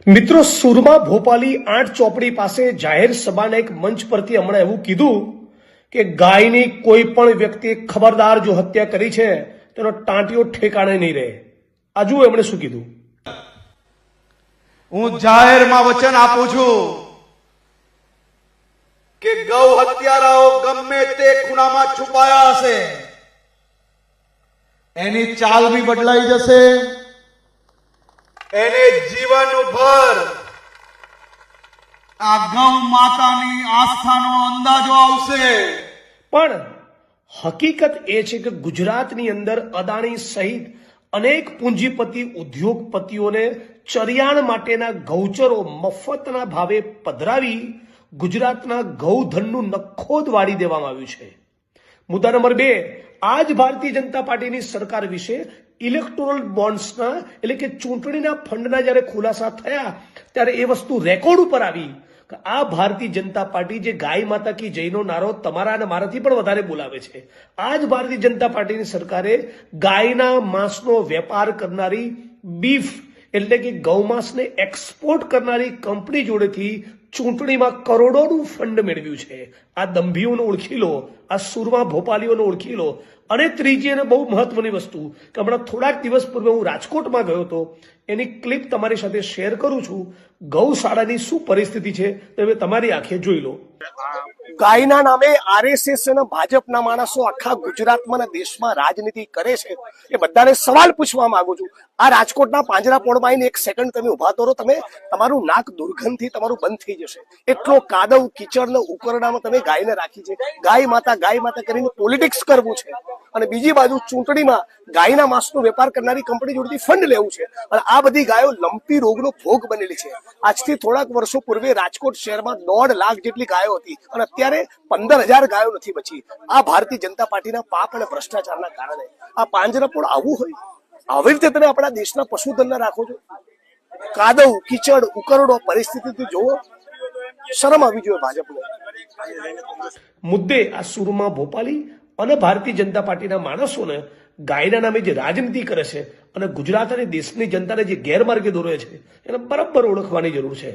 મિત્રો, સુરમા ભોપાલી 8 ચોપડી પાસે જાહેર સભાના એક મંચ પરથી હમણાં એવું કીધું કે ગાયની કોઈ પણ વ્યક્તિએ ખબરદાર જો હત્યા કરી છે તેનો ટાંટિયો ઠેકાણે નહીં રહે. આ જુઓ એમણે શું કીધું. હું જાહેરમાં વચન આપું છું કે ગૌ હત્યારાઓ ગમે તે ખૂણામાં છુપાયા હશે, એની ચાલ બી બદલાઈ જશે, એને જીવનભર આ ગૌ માતાની આસ્થાનો અંદાજો આવશે. પણ હકીકત એ છે કે ગુજરાતની અંદર અદાણી સહિત અનેક પૂંજીપતિ ઉદ્યોગપતિઓને ચરિયાણ માટેના ગૌચરો મફતના ભાવે પધરાવી ગુજરાતના ગૌધનનું નખોદ વાળી દેવામાં આવ્યું છે. મુદ્દા નંબર 2, આજ ભારતીય જનતા પાર્ટીની સરકાર વિશે ઇલેક્ટોરલ બોન્ડ્સના એટલે કે ચૂંટણીના ફંડના જ્યારે ખુલાસા થયા ત્યારે એ વસ્તુ રેકોર્ડ ઉપર આવી કે આ ભારતીય જનતા પાર્ટી જે ગાય માતા કી જયનો નારો તમારા અને મારાથી પણ વધારે બોલાવે છે, આ જ ભારતીય જનતા પાર્ટીની સરકારે ગાયના માંસનો વેપાર કરનારી બીફ એટલે કે ગૌમાંસને એક્સપોર્ટ કરનારી કંપની જોડેથી ચૂંટણીમાં કરોડોનું ફંડ મેળવ્યું છે. આ દંભીઓને ઓળખી લો, આ સુરમા ભોપાલીઓને ઓળખી લો. અને ત્રીજી અને બહુ મહત્વની વસ્તુ કે હમણાં થોડાક દિવસ પૂર્વે હું રાજકોટમાં ગયો હતો, એની ક્લિપ તમારી સાથે શેર કરું છું. ગૌશાળાની શું પરિસ્થિતિ છે તમે તમારી આંખે જોઈ લો. ગાયના નામે આરએસએસ અને ભાજપના માણસો આખા ગુજરાતમાં અને દેશમાં રાજનીતિ કરે છે. એ બધાને સવાલ પૂછવા માંગુ છું. આ રાજકોટના પાંજરાપોળમાં આવીને એક સેકન્ડ તમે ઉભા તો રહો, તમે તમારું નાક દુર્ગંધથી તમારું બંધ થઈ જશે. એટલો કાદવ કીચડ ઉકરડામાં તમે ગાયને રાખી છે. ગાય માતા કરીને પોલિટિક્સ કરવું છે અને બીજી બાજુ ચૂંટણીમાં ગાયના માંસનો વેપાર કરનારી કંપની જોડેથી ફંડ લેવું છે. અને આ બધી ગાયો લંપી રોગનો ભોગ બનેલી છે. આજથી થોડાક વર્ષો પૂર્વે રાજકોટ શહેરમાં 1.5 લાખ જેટલી ગાયો હતી અને અત્યારે 15,000 ગાયો નથી બચી. આ ભારતીય જનતા પાર્ટીના પાપ અને ભ્રષ્ટાચારના કારણે. આ પાંજરાપોળ આવું હોય, આવી રીતે તમે આપણા દેશના પશુધનને રાખો છો. કાદવ કીચડ ઉકરડો પરિસ્થિતિથી જોવો, શરમ આવી જોઈએ ભાજપને. મુદ્દે આ સુરમા ભોપાલી અને ભારતીય જનતા પાર્ટીના માણસોને ગાયના નામે જે રાજનીતિ કરે છે અને ગુજરાત અને દેશની જનતાને જે ગેરમાર્ગે દોરે છે એને બરાબર ઓળખવાની જરૂર છે.